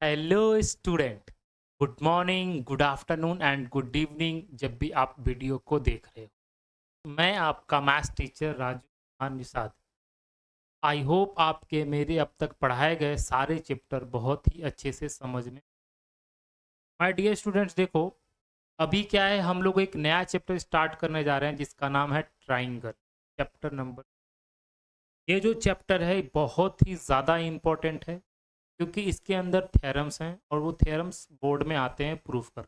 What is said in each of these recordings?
Hello student. Good morning, good afternoon and good evening जब भी आप वीडियो को देख रहे हो। मैं आपका maths teacher Raju Khan Nishad. I hope आपके मेरे अब तक पढ़ाए गए सारे चैप्टर बहुत ही अच्छे से समझ में। माय डियर स्टूडेंट्स, देखो अभी क्या है, हम लोग एक नया चैप्टर स्टार्ट करने जा रहे हैं जिसका नाम है ट्राइंगल। चैप्टर नंबर, ये जो चैप्टर है बहुत ही ज़्यादा इम्पोर्टेंट है क्योंकि इसके अंदर थ्योरम्स हैं और वो थ्योरम्स बोर्ड में आते हैं प्रूफ कर।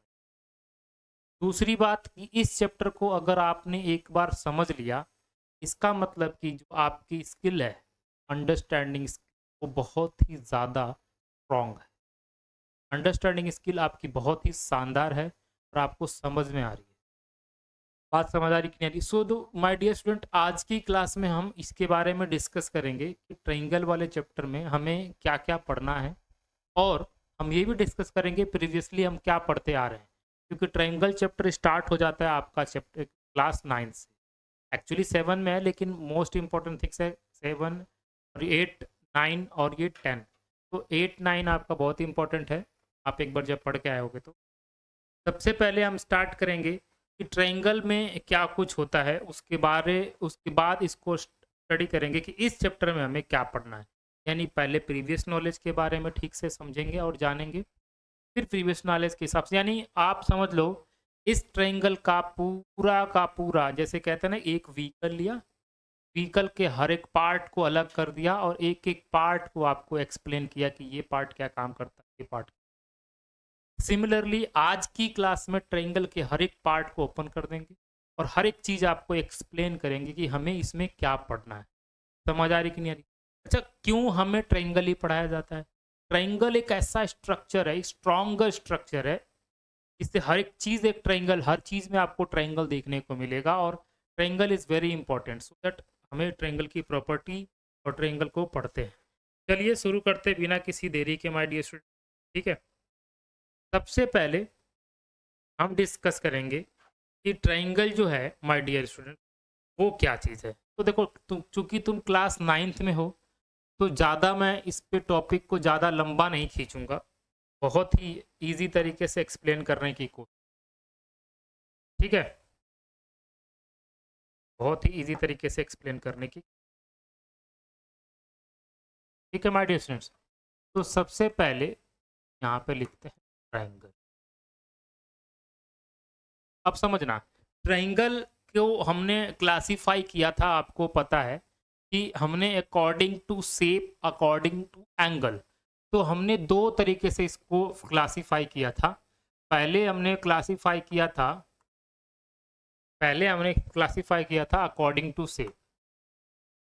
दूसरी बात कि इस चैप्टर को अगर आपने एक बार समझ लिया, इसका मतलब कि जो आपकी स्किल है, अंडरस्टैंडिंग वो बहुत ही ज़्यादा स्ट्रॉन्ग है। अंडरस्टैंडिंग स्किल आपकी बहुत ही शानदार है और आपको समझ में आ रही है। बात समझ आ रही कि नहीं आ रही? सो दो माय डियर स्टूडेंट, आज की क्लास में हम इसके बारे में डिस्कस करेंगे कि ट्रायंगल वाले चैप्टर में हमें क्या क्या पढ़ना है, और हम ये भी डिस्कस करेंगे प्रीवियसली हम क्या पढ़ते आ रहे हैं, क्योंकि ट्रायंगल चैप्टर स्टार्ट हो जाता है आपका चैप्टर क्लास 9 से। एक्चुअली 7 में है लेकिन मोस्ट इंपॉर्टेंट थिंग्स है 7 और 8 9 और ये 10। तो 8 9 आपका बहुत इंपॉर्टेंट है, आप एक बार जब पढ़ के आए होगे तो। सबसे पहले हम स्टार्ट करेंगे कि ट्रायंगल में क्या कुछ होता है, उसके बाद इसको स्टडी करेंगे कि इस चैप्टर में हमें क्या पढ़ना है। यानी पहले प्रीवियस नॉलेज के बारे में ठीक से समझेंगे और जानेंगे, फिर प्रीवियस नॉलेज के हिसाब से, यानी आप समझ लो इस ट्रायंगल का पूरा जैसे कहते हैं ना, एक व्हीकल लिया, व्हीकल के हर एक पार्ट को अलग कर दिया और एक एक पार्ट को आपको एक्सप्लेन किया कि ये पार्ट क्या काम करता है, ये पार्ट। सिमिलरली आज की क्लास में ट्रायंगल के हर एक पार्ट को ओपन कर देंगे और हर एक चीज़ आपको एक्सप्लेन करेंगे कि हमें इसमें क्या पढ़ना है। समझ आ रही कि नहीं आ रही? अच्छा, क्यों हमें ट्रायंगल ही पढ़ाया जाता है? ट्रायंगल एक ऐसा स्ट्रक्चर है, स्ट्रॉन्गर स्ट्रक्चर है, इससे हर एक चीज़ एक ट्रायंगल, हर चीज़ में आपको ट्रायंगल देखने को मिलेगा। और triangle is very important, so that हमें ट्रायंगल की प्रॉपर्टी और ट्रायंगल को पढ़ते हैं। चलिए शुरू करते बिना किसी देरी के माय डियर स्टूडेंट। ठीक है, सबसे पहले हम डिस्कस करेंगे कि ट्रायंगल जो है माय डियर स्टूडेंट वो क्या चीज़ है। तो देखो, चूंकि तुम क्लास 9th में हो तो ज़्यादा मैं इस पे टॉपिक को ज़्यादा लंबा नहीं खींचूंगा, बहुत ही इजी तरीके से एक्सप्लेन करने की कोशिश। ठीक है, बहुत ही इजी तरीके से एक्सप्लेन करने की। ठीक है माय डियर स्टूडेंट्स, तो सबसे पहले यहाँ पे लिखते हैं ट्रायंगल। अब समझना, ट्रायंगल को हमने क्लासिफाई किया था, आपको पता है कि हमने according to shape, according to angle, तो हमने दो तरीके से इसको क्लासिफाई किया था। पहले हमने क्लासिफाई किया था अकॉर्डिंग टू शेप।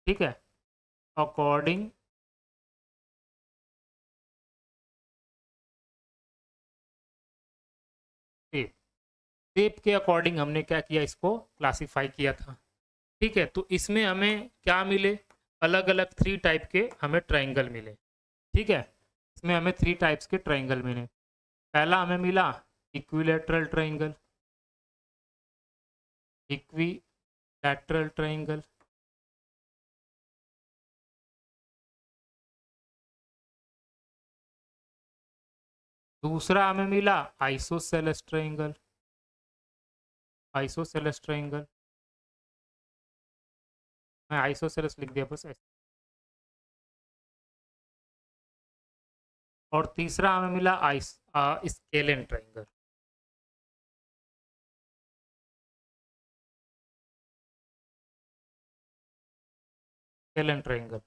ठीक है, अकॉर्डिंग शेप, शेप के अकॉर्डिंग हमने क्या किया, इसको क्लासिफाई किया था। ठीक है, तो इसमें हमें क्या मिले, अलग अलग 3 टाइप के हमें ट्रायंगल मिले। ठीक है, इसमें हमें 3 टाइप्स के ट्रायंगल मिले। पहला हमें मिला इक्विलेटरल ट्रायंगल, इक्विलैटरल ट्रायंगल। दूसरा हमें मिला आइसोसेलेस ट्रायंगल, आइसोसेलेस ट्रायंगल। मैं आइसोसेलेस लिख दिया बस ऐसे। और तीसरा हमें मिला स्केलेन ट्रायंगल। Scalene triangle.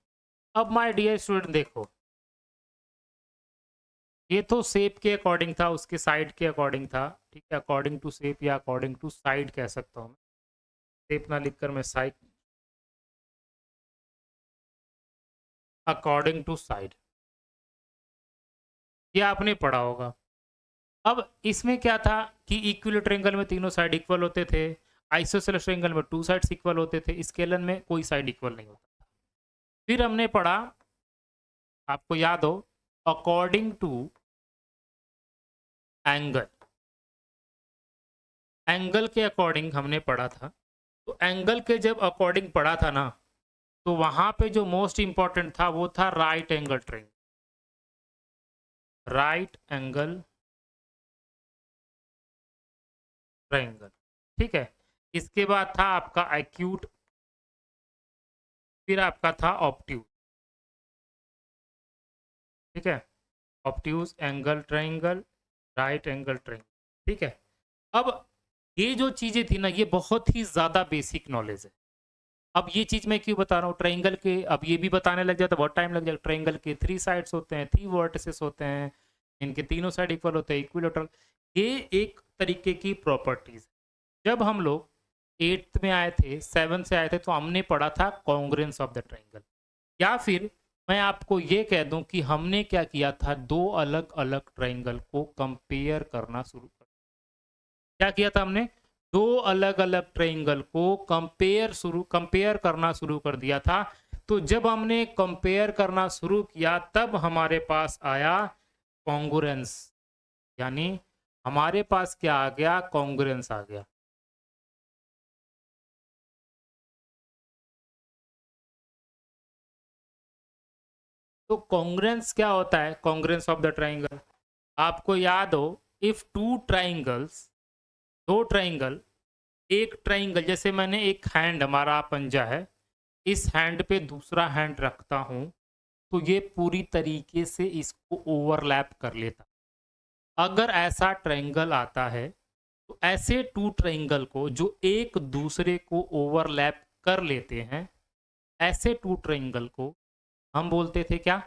अब माय डियर स्टूडेंट देखो, ये तो शेप के अकॉर्डिंग था, उसके साइड के अकॉर्डिंग था। ठीक है, अकॉर्डिंग टू शेप या अकॉर्डिंग टू साइड कह सकता हूँ मैं, शेप ना लिखकर मैं साइड, अकॉर्डिंग टू साइड, ये आपने पढ़ा होगा। अब इसमें क्या था कि इक्विलेटरल ट्रायंगल में तीनों साइड इक्वल होते थे, आइसोसेलेस ट्रायंगल में 2 साइड्स इक्वल होते थे, स्केलन में कोई साइड इक्वल नहीं होता। फिर हमने पढ़ा, आपको याद हो, अकॉर्डिंग टू एंगल, एंगल के अकॉर्डिंग हमने पढ़ा था। तो एंगल के जब अकॉर्डिंग पढ़ा था ना, तो वहां पे जो मोस्ट इंपॉर्टेंट था वो था right angle triangle. Right angle triangle. ठीक है, इसके बाद था आपका एक्यूट, फिर आपका था ऑब्ट्यूज। ठीक है, obtuse angle triangle, right angle triangle. ठीक है, अब ये जो चीजें थी ना, ये बहुत ही ज्यादा बेसिक नॉलेज है। अब ये चीज मैं क्यों बता रहा हूँ, ट्रायंगल के अब ये भी बताने लग जाता बहुत टाइम लग जाएगा। ट्रायंगल के 3 साइड्स होते हैं, 3 वर्टिसेस होते हैं, इनके तीनों साइड इक्वल होते हैं, इक्विलेटरल। ये एक तरीके की प्रॉपर्टीज। जब हम लोग 8th में आए थे, 7 से आए थे, तो हमने पढ़ा था कॉन्ग्रुएंस ऑफ द ट्रायंगल। या फिर मैं आपको ये कह दूं कि हमने क्या किया था, दो अलग अलग ट्रायंगल को कंपेयर करना शुरू कर। क्या किया था हमने, दो अलग अलग ट्रायंगल को कंपेयर करना शुरू कर दिया था। तो जब हमने कंपेयर करना शुरू किया, तब हमारे पास आया कॉन्ग्रुएंस, यानी हमारे पास क्या आ गया, कॉन्ग्रुएंस आ गया। तो कॉन्ग्रुएंस क्या होता है, कॉन्ग्रुएंस ऑफ द ट्रायंगल, आपको याद हो, इफ टू ट्रायंगल्स, दो ट्रायंगल, एक ट्रायंगल, जैसे मैंने एक हैंड, हमारा पंजा है, इस हैंड पे दूसरा हैंड रखता हूं, तो ये पूरी तरीके से इसको ओवरलैप कर लेता। अगर ऐसा ट्रायंगल आता है, तो ऐसे टू ट्रायंगल को जो एक दूसरे को ओवरलैप कर लेते हैं, ऐसे टू ट्रायंगल को हम बोलते थे क्या,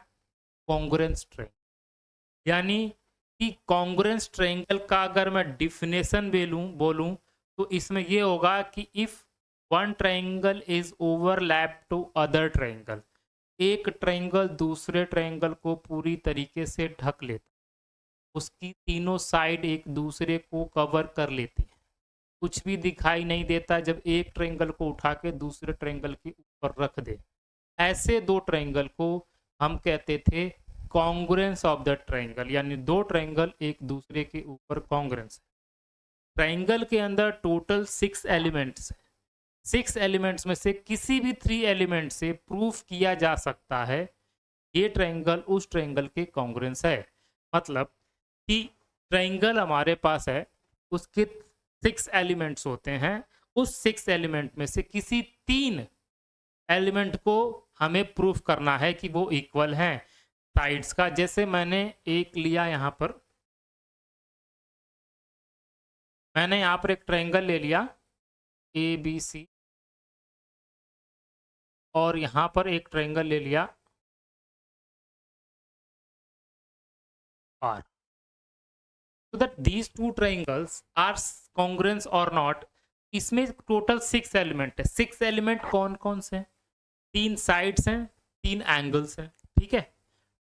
कॉन्ग्रुएंस ट्रायंगल। यानी कि कॉन्ग्रुएंस ट्रायंगल का अगर मैं डिफिनेशन बोलूं, तो इसमें यह होगा कि if one triangle is overlap to other triangle, एक ट्रायंगल दूसरे ट्रायंगल को पूरी तरीके से ढक लेता, उसकी तीनों साइड एक दूसरे को कवर कर लेती है, कुछ भी दिखाई नहीं देता जब एक ट्रायंगल को उठा के दूसरे ट्रायंगल के ऊपर रख दे। ऐसे दो ट्रायंगल को हम कहते थे कॉन्ग्रुएंस ऑफ द ट्रायंगल, यानी दो ट्रायंगल एक दूसरे के ऊपर कॉन्ग्रुएंस है। ट्रायंगल के अंदर टोटल 6 एलिमेंट्स है। 6 एलिमेंट्स में से किसी भी 3 एलिमेंट से प्रूफ किया जा सकता है ये ट्रायंगल उस ट्रायंगल के कॉन्ग्रुएंस है। मतलब कि ट्रायंगल हमारे पास है, उसके 6 एलिमेंट्स होते हैं, उस 6 एलिमेंट में से किसी 3 एलिमेंट को हमें प्रूफ करना है कि वो इक्वल हैं साइड्स का। जैसे मैंने एक लिया यहाँ पर, मैंने यहाँ पर एक ट्रायंगल ले लिया ABC, और यहाँ पर एक ट्रायंगल ले लिया R, so that these two triangles are congruent or not। इसमें टोटल 6 एलिमेंट है। 6 एलिमेंट कौन कौन से हैं, 3 साइड्स हैं, 3 एंगल्स हैं। ठीक है,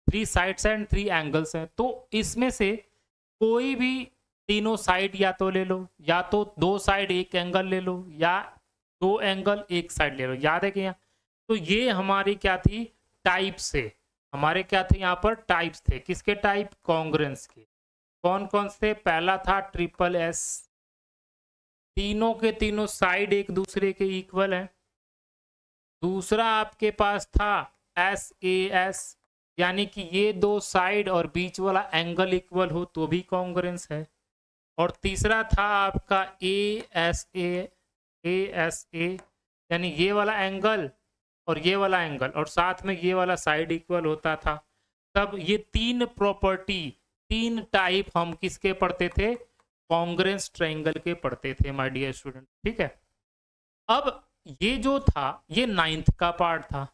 3 साइड्स एंड 3 एंगल्स हैं। तो इसमें से कोई भी तीनों साइड या तो ले लो, या तो 2 साइड एक एंगल ले लो, या 2 एंगल एक साइड ले लो। याद है कि यहाँ, तो ये हमारी क्या थी, टाइप से, हमारे क्या थे यहाँ पर, टाइप्स थे। किसके टाइप, कॉन्ग्रुएंस के। कौन कौन से, पहला था ट्रिपल एस, तीनों के तीनों साइड एक दूसरे के इक्वल है। दूसरा आपके पास था SAS, यानी कि ये दो साइड और बीच वाला एंगल इक्वल हो तो भी कॉन्ग्रुएंस है। और तीसरा था आपका ASA, यानी ये वाला एंगल और ये वाला एंगल, और साथ में ये वाला साइड इक्वल होता था। तब ये 3 प्रॉपर्टी, 3 टाइप हम किसके पढ़ते थे, कॉन्ग्रुएंस ट्रायंगल के पढ़ते थे माय डियर स्टूडेंट। ठीक है, अब ये जो था ये 9th का पार्ट था,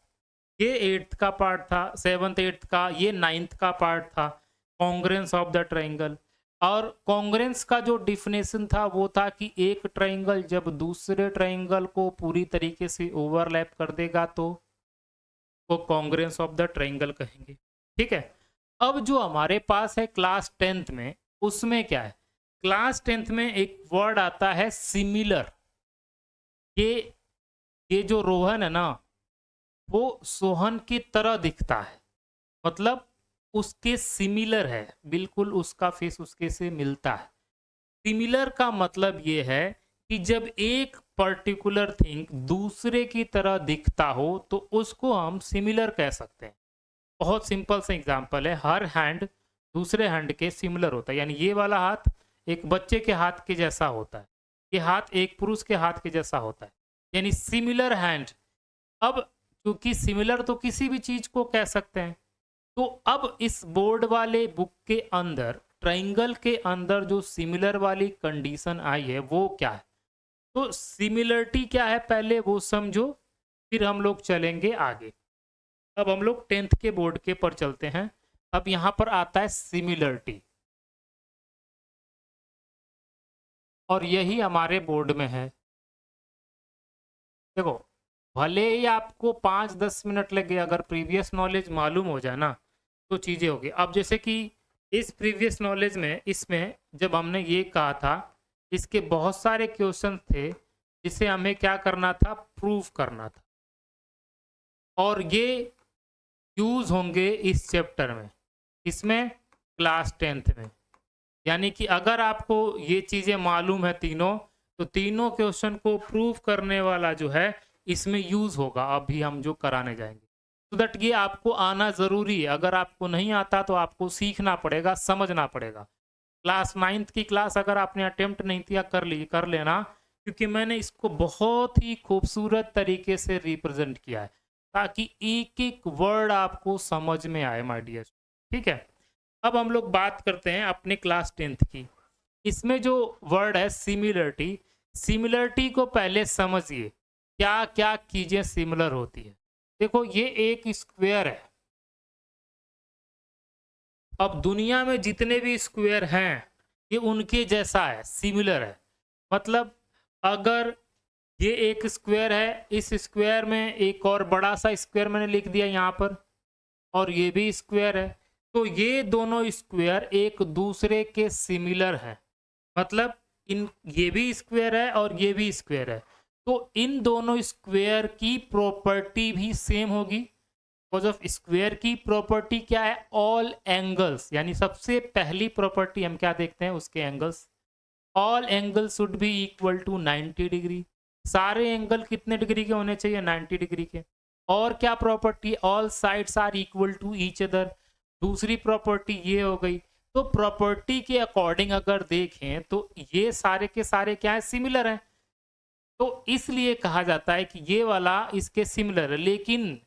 ये 8th का पार्ट था, 7th 8th का, ये 9th का पार्ट था, कॉन्ग्रुएंस ऑफ द ट्रायंगल। और कॉन्ग्रुएंस का जो डिफिनेशन था वो था कि एक ट्रायंगल जब दूसरे ट्रायंगल को पूरी तरीके से ओवरलैप कर देगा तो वो कॉन्ग्रुएंस ऑफ द ट्रायंगल कहेंगे। ठीक है, अब जो हमारे पास है क्लास 10th में, उसमें क्या है, क्लास 10th में एक वर्ड आता है सिमिलर। ये जो रोहन है ना, वो सोहन की तरह दिखता है, मतलब उसके सिमिलर है, बिल्कुल उसका फेस उसके से मिलता है। सिमिलर का मतलब ये है कि जब एक पर्टिकुलर थिंग दूसरे की तरह दिखता हो तो उसको हम सिमिलर कह सकते हैं। बहुत सिंपल सा एग्जांपल है, हर हैंड दूसरे हैंड के सिमिलर होता है। यानी ये वाला हाथ एक बच्चे के हाथ के जैसा होता है, ये हाथ एक पुरुष के हाथ के जैसा होता है, यानी सिमिलर हैंड। अब क्योंकि सिमिलर तो किसी भी चीज को कह सकते हैं, तो अब इस बोर्ड वाले बुक के अंदर ट्राइंगल के अंदर जो सिमिलर वाली कंडीशन आई है वो क्या है। तो सिमिलरिटी क्या है पहले वो समझो, फिर हम लोग चलेंगे आगे। अब हम लोग 10th के बोर्ड के पर चलते हैं। अब यहां पर आता है सिमिलरिटी, और यही हमारे बोर्ड में है। देखो, भले ही आपको 5-10 मिनट लगे, अगर प्रीवियस नॉलेज मालूम हो जाए ना तो चीज़ें होगी। अब जैसे कि इस प्रीवियस नॉलेज में, इसमें जब हमने ये कहा था, इसके बहुत सारे क्वेश्चन थे जिसे हमें क्या करना था, प्रूफ करना था, और ये यूज होंगे इस चैप्टर में, इसमें क्लास 10th में। यानी कि अगर आपको ये चीज़ें मालूम है तीनों, तो तीनों क्वेश्चन को प्रूफ करने वाला जो है इसमें यूज होगा, अभी हम जो कराने जाएंगे। तो दैट ये आपको आना ज़रूरी है। अगर आपको नहीं आता तो आपको सीखना पड़ेगा, समझना पड़ेगा। क्लास 9th की क्लास अगर आपने अटेम्प्ट नहीं किया, कर लेना, क्योंकि मैंने इसको बहुत ही खूबसूरत तरीके से रिप्रेजेंट किया है ताकि एक एक वर्ड आपको समझ में आए माय डियर। ठीक है, अब हम लोग बात करते हैं अपने क्लास 10th की। इसमें जो वर्ड है सिमिलरिटी, सिमिलरिटी को पहले समझिए क्या क्या चीजें सिमिलर होती है। देखो, ये एक स्क्वायर है। अब दुनिया में जितने भी स्क्वायर हैं ये उनके जैसा है, सिमिलर है। मतलब अगर ये एक स्क्वायर है, इस स्क्वायर में एक और बड़ा सा स्क्वायर मैंने लिख दिया यहाँ पर, और ये भी स्क्वायर है, तो ये दोनों स्क्वायर एक दूसरे के सिमिलर हैं। मतलब इन, ये भी स्क्वायर है और ये भी स्क्वायर है, तो इन दोनों स्क्वायर की प्रॉपर्टी भी सेम होगी। बिकॉज ऑफ स्क्वायर की प्रॉपर्टी क्या है, ऑल एंगल्स, यानी सबसे पहली प्रॉपर्टी हम क्या देखते हैं उसके angles. All angle should be equal to 90 degree. सारे एंगल कितने डिग्री के होने चाहिए, 90 डिग्री के। और क्या property, all sides are equal to each other. दूसरी प्रॉपर्टी ये हो गई। तो प्रॉपर्टी के अकॉर्डिंग अगर देखें तो ये सारे के सारे क्या है, सिमिलर हैं। तो इसलिए कहा जाता है कि ये वाला इसके सिमिलर है। लेकिन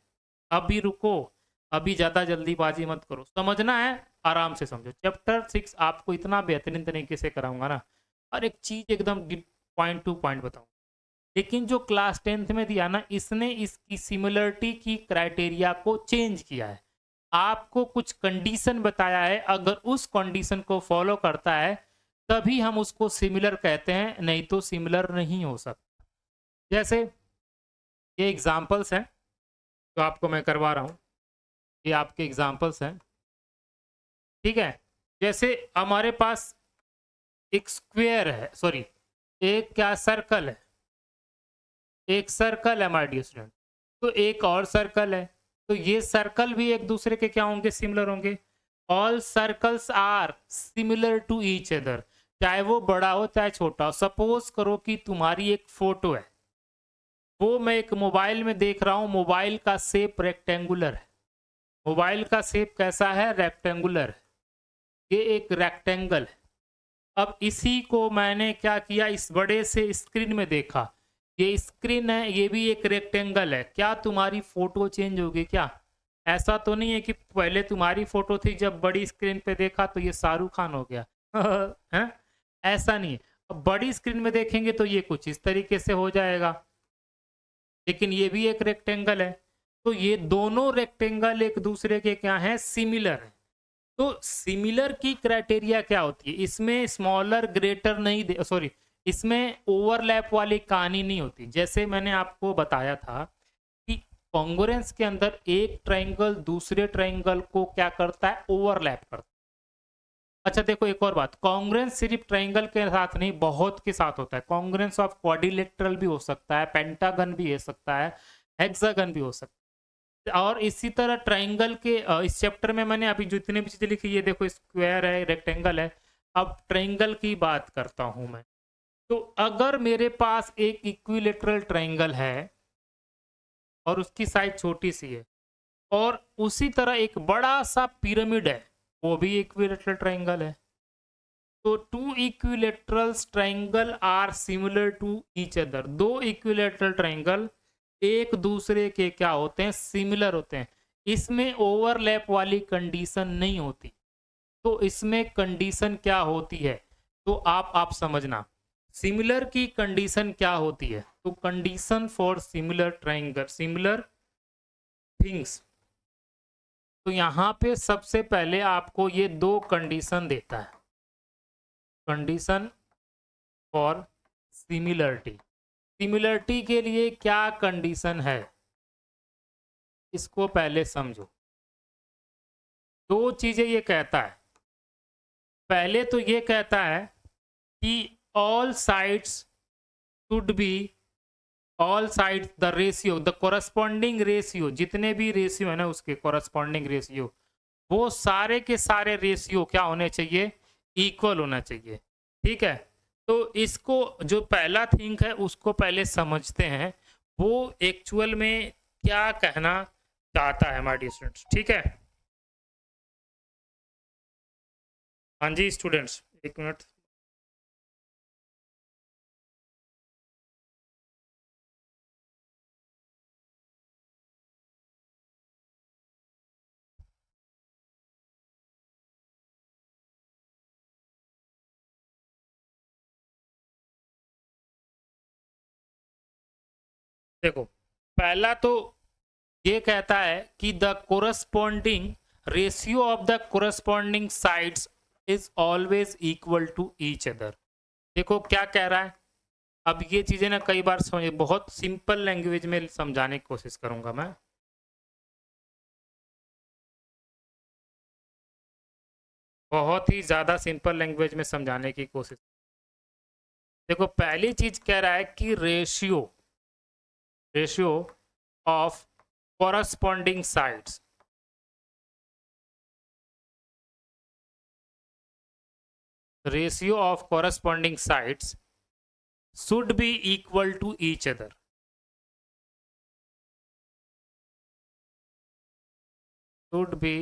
अभी रुको, अभी ज्यादा जल्दीबाजी मत करो, समझना है, आराम से समझो। चैप्टर 6 आपको इतना बेहतरीन तरीके से कराऊंगा ना, और एक चीज एकदम पॉइंट टू पॉइंट बताऊंगा। लेकिन जो क्लास 10th में दिया ना, इसने इसकी सिमिलरिटी की क्राइटेरिया को चेंज किया है। आपको कुछ कंडीशन बताया है, अगर उस कंडीशन को फॉलो करता है तभी हम उसको सिमिलर कहते हैं, नहीं तो सिमिलर नहीं हो सकता। जैसे ये एग्जांपल्स हैं जो आपको मैं करवा रहा हूं, ये आपके एग्जांपल्स हैं। ठीक है, जैसे हमारे पास एक स्क्वायर है, सॉरी एक क्या सर्कल है, एक सर्कल है माय डियर स्टूडेंट, तो एक और सर्कल है, तो ये सर्कल भी एक दूसरे के क्या होंगे, सिमिलर होंगे। All circles are similar to each other, चाहे वो बड़ा हो चाहे छोटा हो। सपोज करो कि तुम्हारी एक फोटो है, वो मैं एक मोबाइल में देख रहा हूं, मोबाइल का शेप रेक्टेंगुलर है। मोबाइल का शेप कैसा है, रेक्टेंगुलर है, ये एक रेक्टेंगल है। अब इसी को मैंने क्या किया, इस बड़े से स्क्रीन में देखा, ये स्क्रीन है, ये भी एक रेक्टेंगल है। क्या तुम्हारी फोटो चेंज होगी क्या? ऐसा तो नहीं है कि पहले तुम्हारी फोटो थी, जब बड़ी स्क्रीन पे देखा तो ये शाहरुख खान हो गया है? ऐसा नहीं है। अब बड़ी स्क्रीन में देखेंगे तो ये कुछ इस तरीके से हो जाएगा, लेकिन ये भी एक रेक्टेंगल है। तो ये दोनों रेक्टेंगल एक दूसरे के क्या है, सिमिलर है। तो सिमिलर की क्राइटेरिया क्या होती है, इसमें स्मॉलर ग्रेटर नहीं, सॉरी इसमें ओवरलैप वाली कहानी नहीं होती। जैसे मैंने आपको बताया था कि कॉन्ग्रुएंस के अंदर एक ट्रायंगल दूसरे ट्रायंगल को क्या करता है, ओवरलैप करता है। अच्छा देखो एक और बात, कॉन्ग्रुएंस सिर्फ ट्रायंगल के साथ नहीं, बहुत के साथ होता है। कॉन्ग्रुएंस ऑफ क्वाड्रिलेटरल भी हो सकता है, पेंटागन भी हो सकता है, हेक्सागन भी हो सकता है। और इसी तरह ट्रायंगल के इस चैप्टर में मैंने अभी जितने भी चीजें लिखी, ये देखो स्क्वायर है, रेक्टेंगल है। अब ट्रायंगल की बात करता हूं मैं। तो अगर मेरे पास एक इक्विलेटरल ट्रायंगल है और उसकी साइज छोटी सी है, और उसी तरह एक बड़ा सा पिरामिड है, वो भी इक्विलेटरल ट्राइंगल है। तो two equilaterals triangle are similar to each other. दो इक्विलेटरल ट्राइंगल एक दूसरे के क्या होते हैं, सिमिलर होते हैं। इसमें ओवरलैप वाली कंडीशन नहीं होती। तो इसमें कंडीशन क्या होती है, तो आप समझना। सिमिलर की कंडीशन क्या होती है, तो condition for similar triangle, similar things. तो यहां पे सबसे पहले आपको ये दो कंडीशन देता है। Condition for similarity. सिमिलरिटी के लिए क्या कंडीशन है, इसको पहले समझो। दो चीजें ये कहता है। पहले तो ये कहता है कि all sides should B, all sides the ratio, the corresponding ratio, जितने भी रेशियो है ना उसके कोरस्पॉन्डिंग रेशियो, वो सारे के सारे रेशियो क्या होने चाहिए, इक्वल होना चाहिए। ठीक है। तो इसको जो पहला थिंग है उसको पहले समझते हैं, वो एक्चुअल में क्या कहना चाहता है हमारे डियर स्टूडेंट्स। ठीक है। हाँ जी स्टूडेंट्स, एक मिनट। देखो, पहला तो ये कहता है कि the corresponding ratio of the corresponding sides is always equal to each other. देखो क्या कह रहा है। अब ये चीजें ना कई बार समझ, बहुत सिंपल लैंग्वेज में समझाने की कोशिश करूंगा मैं। बहुत ही ज्यादा सिंपल लैंग्वेज में समझाने की कोशिश। देखो पहली चीज कह रहा है कि ratio, ratio of corresponding sides, ratio of corresponding sides should be equal to each other, should be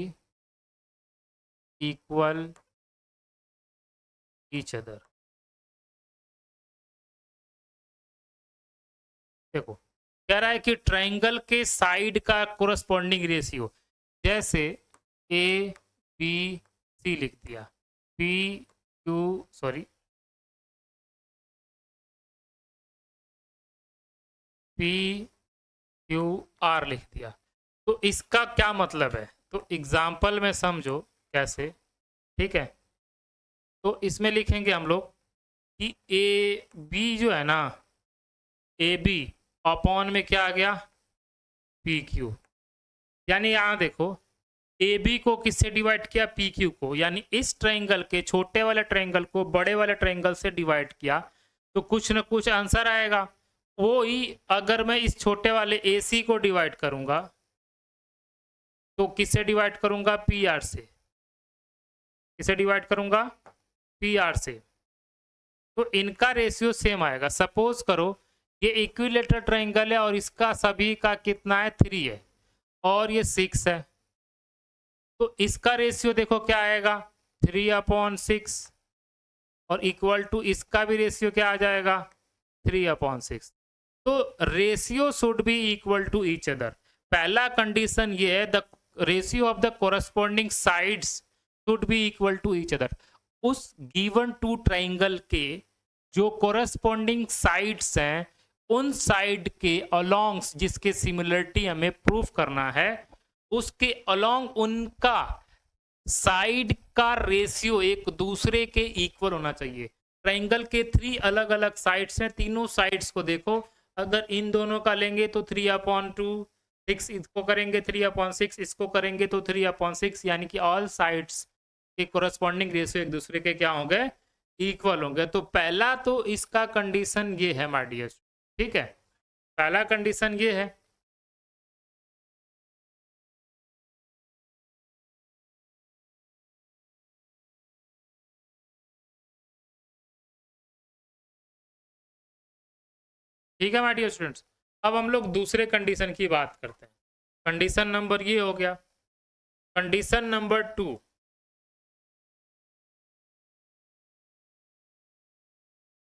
equal each other। देखो कह रहा है कि ट्रायंगल के साइड का कोरस्पॉन्डिंग रेशियो, जैसे ए बी सी लिख दिया, P Q, sorry P Q are लिख दिया। तो इसका क्या मतलब है, तो एग्जाम्पल में समझो कैसे। ठीक है। तो इसमें लिखेंगे हम लोग कि ए बी जो है ना, ए बी अपॉन में क्या आ गया, पी क्यू। यानी यहां देखो, ए बी को किससे डिवाइड किया, पी क्यू को। यानी इस ट्रायंगल के छोटे वाले ट्रायंगल को बड़े वाले ट्रायंगल से डिवाइड किया तो कुछ ना कुछ आंसर आएगा। वो ही अगर मैं इस छोटे वाले ए सी को डिवाइड करूंगा तो किससे डिवाइड करूंगा, पी आर से। किसे डिवाइड करूंगा, पी आर से। तो इनका रेशियो सेम आएगा। सपोज करो ये इक्विलेटरल ट्रायंगल है और इसका सभी का कितना है, 3 है और ये 6 है। तो इसका रेशियो देखो क्या आएगा, 3/6। और इक्वल टू इसका भी रेशियो क्या आ जाएगा, 3/6। तो ratio should be equal to each other. पहला कंडीशन ये है, the ratio of the corresponding sides should be equal to each other. उस गिवन टू ट्राइंगल के जो कोरस्पॉन्डिंग साइड्स हैं, उन साइड के अलोंग्स जिसके सिमिलरिटी हमें प्रूफ करना है, उसके अलोंग उनका साइड का रेशियो एक दूसरे के इक्वल होना चाहिए। ट्राइंगल के 3 अलग अलग साइड्स हैं, तीनों साइड्स को देखो, अगर इन दोनों का लेंगे तो 3/2, 6 इसको करेंगे 3/6, इसको करेंगे तो 3/6, यानी कि ऑल साइड्स के कोरस्पॉन्डिंग रेशियो एक दूसरे के क्या होंगे, इक्वल होंगे। तो पहला तो इसका कंडीशन ये है माय डियर। ठीक है, पहला कंडीशन ये है। ठीक है माय डियर स्टूडेंट्स। अब हम लोग दूसरे कंडीशन की बात करते हैं। कंडीशन नंबर ये हो गया। कंडीशन नंबर 2,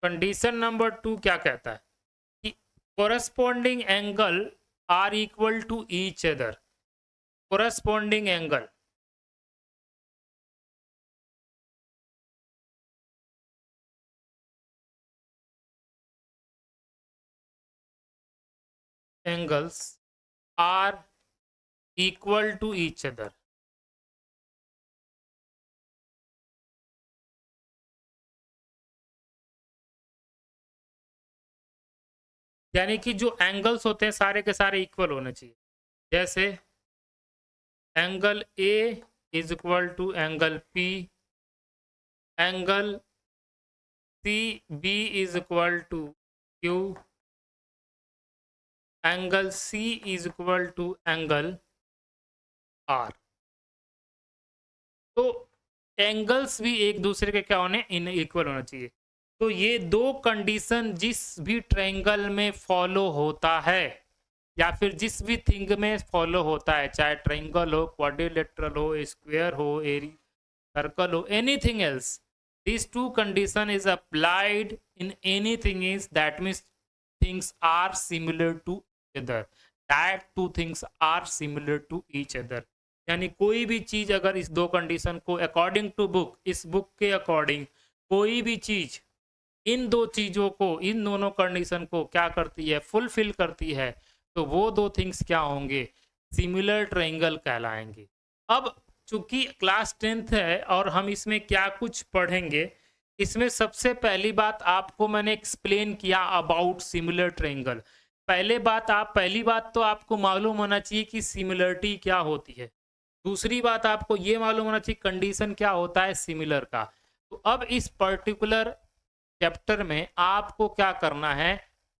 कंडीशन नंबर 2 क्या कहता है कि corresponding angle are equal to each other. Corresponding angle angles are equal to each other. यानी कि जो एंगल्स होते हैं सारे के सारे इक्वल होने चाहिए। जैसे angle A is equal to angle P, angle C B is equal to Q, angle C is equal to angle R. तो एंगल्स भी एक दूसरे के क्या होने, इन इक्वल होना चाहिए। तो ये दो कंडीशन जिस भी ट्रायंगल में फॉलो होता है या फिर जिस भी थिंग में फॉलो होता है, चाहे ट्रायंगल हो, क्वाड्रिलेटरल हो, स्क्वायर हो, एरी सर्कल हो, anything else, these two condition is applied in anything is that means things are similar to each other, that two things are similar to each other। यानी कोई भी चीज अगर इस दो कंडीशन को अकॉर्डिंग टू बुक, इस बुक के अकॉर्डिंग कोई भी चीज इन दो चीजों को, इन दोनों कंडीशन को क्या करती है, फुलफिल करती है, तो वो दो थिंग्स क्या होंगे, सिमिलर ट्रायंगल कहलाएंगे। अब चूंकि क्लास 10th है और हम इसमें क्या कुछ पढ़ेंगे, इसमें सबसे पहली बात आपको मैंने एक्सप्लेन किया अबाउट सिमिलर ट्रायंगल। पहली बात तो आपको मालूम होना चाहिए कि सिमिलरिटी क्या होती है। दूसरी बात आपको ये मालूम होना चाहिए कंडीशन क्या होता है सिमिलर का। तो अब इस पर्टिकुलर चैप्टर में आपको क्या करना है,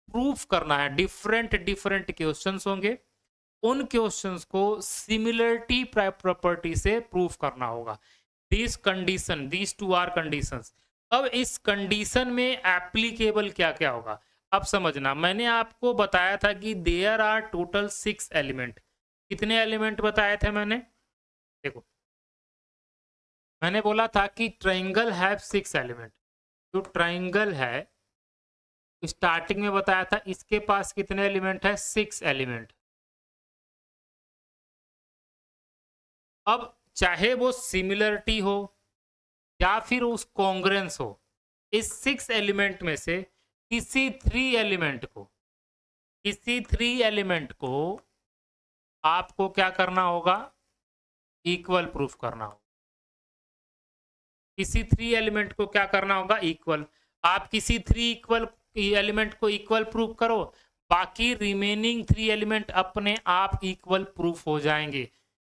प्रूफ करना है। डिफरेंट डिफरेंट क्वेश्चंस होंगे, उन क्वेश्चंस को सिमिलरिटी प्रॉपर्टी से प्रूफ करना होगा। This condition, this two are conditions. अब इस कंडीशन में एप्लीकेबल क्या क्या होगा, अब समझना। मैंने आपको बताया था कि देयर आर टोटल 6 एलिमेंट। कितने एलिमेंट बताए थे मैंने, देखो मैंने बोला था कि ट्रायंगल हैव 6 एलिमेंट। जो ट्रायंगल है स्टार्टिंग में बताया था इसके पास कितने एलिमेंट है, 6 एलिमेंट। अब चाहे वो सिमिलरिटी हो या फिर उस कॉन्ग्रेंस हो, इस 6 एलिमेंट में से किसी 3 एलिमेंट को आपको क्या करना होगा, इक्वल प्रूफ करना होगा। किसी 3 एलिमेंट को क्या करना होगा, इक्वल। आप किसी 3 इक्वल एलिमेंट को इक्वल प्रूफ करो, बाकी रिमेनिंग 3 एलिमेंट अपने आप इक्वल प्रूफ हो जाएंगे।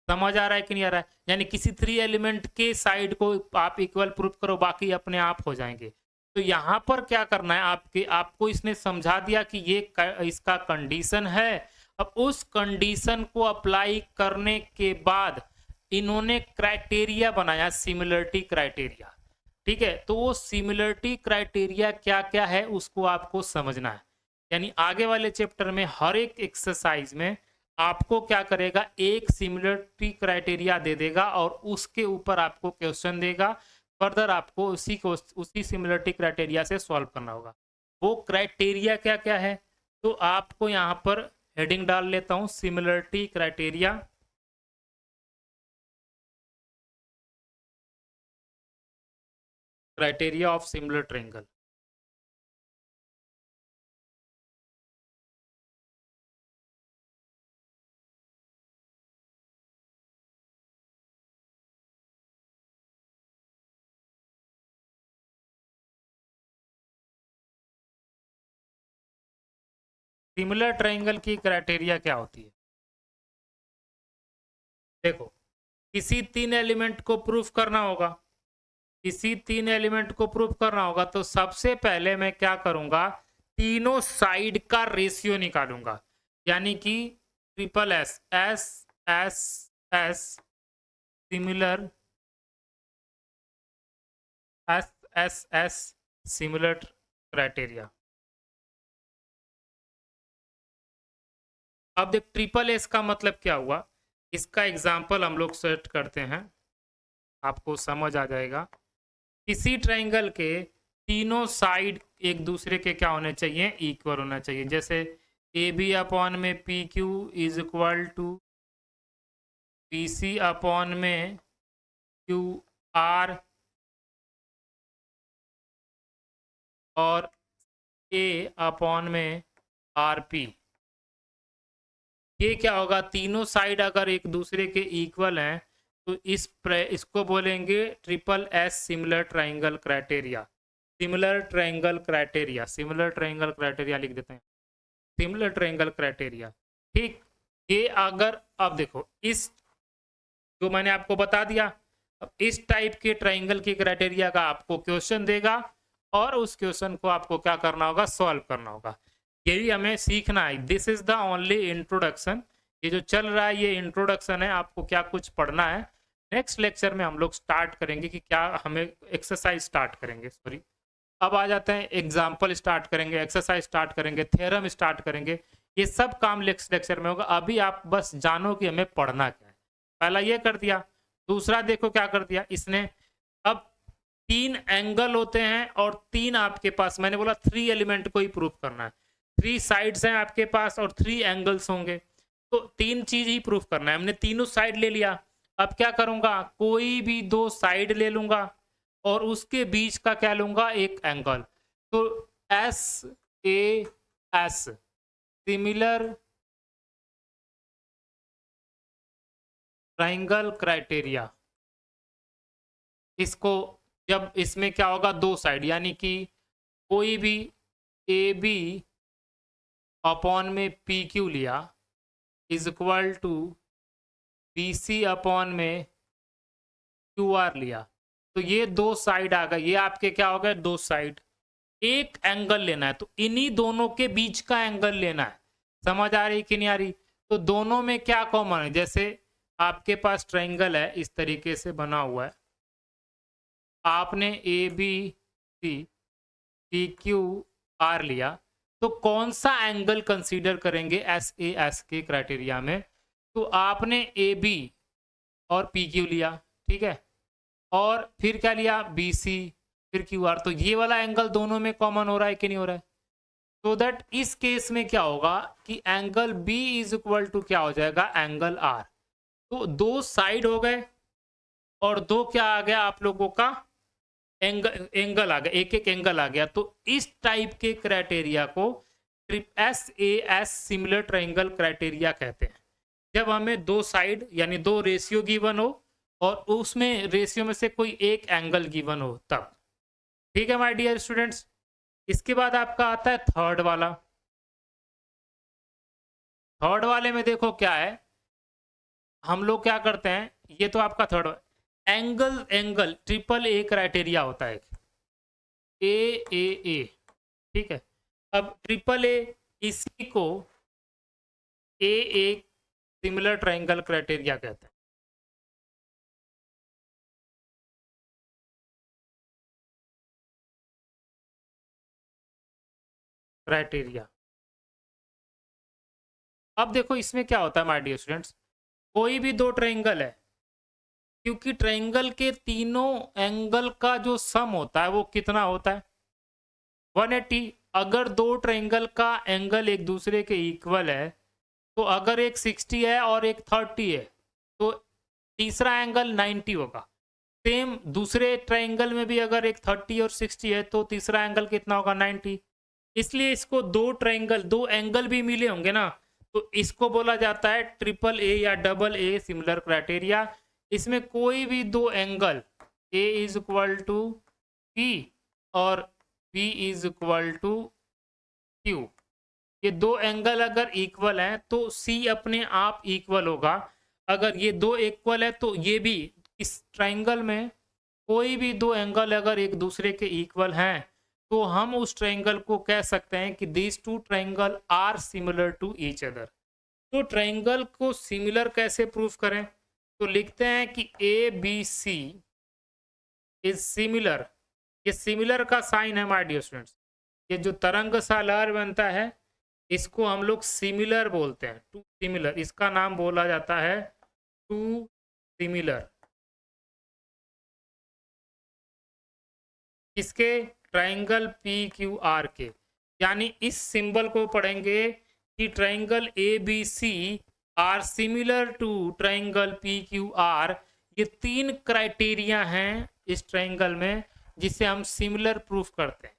समझ आ रहा है कि नहीं आ रहा है? यानी किसी 3 एलिमेंट के साइड को आप इक्वल प्रूफ करो, बाकी अपने आप हो जाएंगे। तो यहाँ पर क्या करना है, आपको इसने समझा दिया कि ये इसका कंडीशन है। अब उस कंडीशन को अप्लाई करने के बाद इन्होंने क्राइटेरिया बनाया, सिमिलरिटी क्राइटेरिया। ठीक है, तो वो सिमिलरिटी क्राइटेरिया क्या क्या है उसको आपको समझना है। यानी आगे वाले चैप्टर में हर एक एक्सरसाइज में आपको क्या करेगा, एक सिमिलरिटी क्राइटेरिया दे देगा और उसके ऊपर आपको क्वेश्चन देगा। फर्दर आपको उसी सिमिलरिटी क्राइटेरिया से सॉल्व करना होगा। वो क्राइटेरिया क्या क्या है, तो आपको यहाँ पर हेडिंग डाल लेता हूँ, similarity criteria. Criteria of similar triangle. Similar triangle की क्राइटेरिया क्या होती है, देखो किसी 3 एलिमेंट को प्रूफ करना होगा, किसी 3 एलिमेंट को प्रूफ करना होगा, तो सबसे पहले मैं क्या करूंगा, तीनों साइड का रेशियो निकालूंगा। यानी कि triple S S S S similar S S S similar criteria. अब देख ट्रिपल एस का मतलब क्या हुआ, इसका एग्जाम्पल हम लोग सेट करते हैं, आपको समझ आ जाएगा। किसी ट्रायंगल के तीनों साइड एक दूसरे के क्या होने चाहिए, इक्वल होना चाहिए। जैसे ए बी अपॉन में P Q is equal to P C upon में क्यू आर, और ए अपॉन में आर पी। ये क्या होगा, तीनों साइड अगर एक दूसरे के इक्वल हैं तो इसको बोलेंगे triple S similar triangle criteria. Similar triangle criteria, similar triangle criteria लिख देते हैं, सिमिलर ट्राइंगल क्राइटेरिया। ठीक, ये अगर अब देखो इस जो मैंने आपको बता दिया, अब इस टाइप के ट्राइंगल की क्राइटेरिया का आपको क्वेश्चन देगा और उस क्वेश्चन को आपको क्या करना होगा, सॉल्व करना होगा। यही हमें सीखना है। This is the only introduction. ये जो चल रहा है ये इंट्रोडक्शन है, आपको क्या कुछ पढ़ना है। नेक्स्ट लेक्चर में हम लोग स्टार्ट करेंगे कि क्या हमें एक्सरसाइज स्टार्ट करेंगे, सॉरी अब आ जाते हैं एग्जाम्पल स्टार्ट करेंगे, एक्सरसाइज स्टार्ट करेंगे, थ्योरम स्टार्ट करेंगे। ये सब काम नेक्स्ट लेक्चर में होगा। अभी आप बस जानो कि हमें पढ़ना क्या है। पहला ये कर दिया, दूसरा देखो क्या कर दिया इसने। अब 3 एंगल होते हैं और 3 आपके पास, मैंने बोला 3 एलिमेंट को ही प्रूफ करना है। 3 साइड्स हैं आपके पास और 3 एंगल्स होंगे, तो 3 चीज ही प्रूफ करना है। हमने तीनों साइड ले लिया। अब क्या करूंगा, कोई भी 2 साइड ले लूंगा और उसके बीच का क्या लूंगा, एक एंगल। तो S A S similar triangle criteria. इसको जब इसमें क्या होगा, 2 साइड, यानी कि कोई भी ए बी अपॉन में पी क्यू लिया is equal to B C upon में क्यू आर लिया, तो ये 2 साइड आ गए। ये आपके क्या हो गए, 2 साइड। एक एंगल लेना है तो इन्हीं दोनों के बीच का एंगल लेना है। समझ आ रही कि नहीं आ रही? तो दोनों में क्या कॉमन है, जैसे आपके पास ट्राइंगल है इस तरीके से बना हुआ है, आपने A B C P Q R लिया, तो कौन सा एंगल कंसीडर करेंगे एस ए एस के क्राइटेरिया में? तो आपने ए बी और पी क्यू लिया, ठीक है, और फिर क्या लिया, बी सी फिर क्यू आर। तो ये वाला एंगल दोनों में कॉमन हो रहा है कि नहीं हो रहा है? तो दैट इस केस में क्या होगा कि angle B is equal to क्या हो जाएगा, एंगल आर। तो 2 साइड हो गए और 2 क्या आ गया आप लोगों का, एंगल आ गया, एक एक एंगल आ गया। तो इस टाइप के क्राइटेरिया को S A S similar triangle criteria कहते हैं। जब हमें 2 साइड यानी 2 रेशियो गिवन हो और उसमें रेशियो में से कोई एक एंगल गिवन हो तब। ठीक है माय डियर स्टूडेंट्स। इसके बाद आपका आता है थर्ड वाला। थर्ड वाले में देखो क्या है, हम लोग क्या करते हैं, ये तो आपका third angle, angle triple A criteria होता है, ए, ठीक है। अब ट्रिपल ए, इसी को ए सिमिलर ट्राइंगल क्राइटेरिया कहते हैं। क्राइटेरिया। अब देखो इसमें क्या होता है माय डियर स्टूडेंट्स, कोई भी 2 ट्राइंगल है, क्योंकि ट्राइंगल के तीनों एंगल का जो सम होता है वो कितना होता है, 180। अगर 2 ट्राइंगल का एंगल एक दूसरे के इक्वल है, तो अगर एक 60 है और एक 30 है तो तीसरा एंगल 90 होगा। सेम दूसरे ट्राइंगल में भी अगर एक 30 और 60 है तो तीसरा एंगल कितना होगा, 90। इसलिए इसको 2 ट्राइंगल, 2 एंगल भी मिले होंगे ना, तो इसको बोला जाता है ट्रिपल ए या डबल ए सिमिलर क्राइटेरिया। इसमें कोई भी 2 angle, A is equal to P और P is equal to Q, ये 2 एंगल अगर इक्वल हैं तो सी अपने आप इक्वल होगा। अगर ये 2 इक्वल है तो ये भी, इस ट्राइंगल में कोई भी 2 एंगल अगर एक दूसरे के इक्वल हैं तो हम उस ट्राइंगल को कह सकते हैं कि this 2 triangle are similar to each other. तो ट्राइंगल को सिमिलर कैसे प्रूफ करें, तो लिखते हैं कि A B C is similar. ये सिमिलर का साइन है माय डियर स्टूडेंट्स, ये जो तरंग सा लहर बनता है इसको हम लोग सिमिलर बोलते हैं, टू सिमिलर, इसका नाम बोला जाता है टू सिमिलर। किसके, ट्राइंगल पी क्यू आर के, यानी इस सिंबल को पढ़ेंगे कि triangle A B C are similar to triangle P Q R. ये 3 क्राइटेरिया हैं इस ट्राइंगल में जिसे हम सिमिलर प्रूफ करते हैं।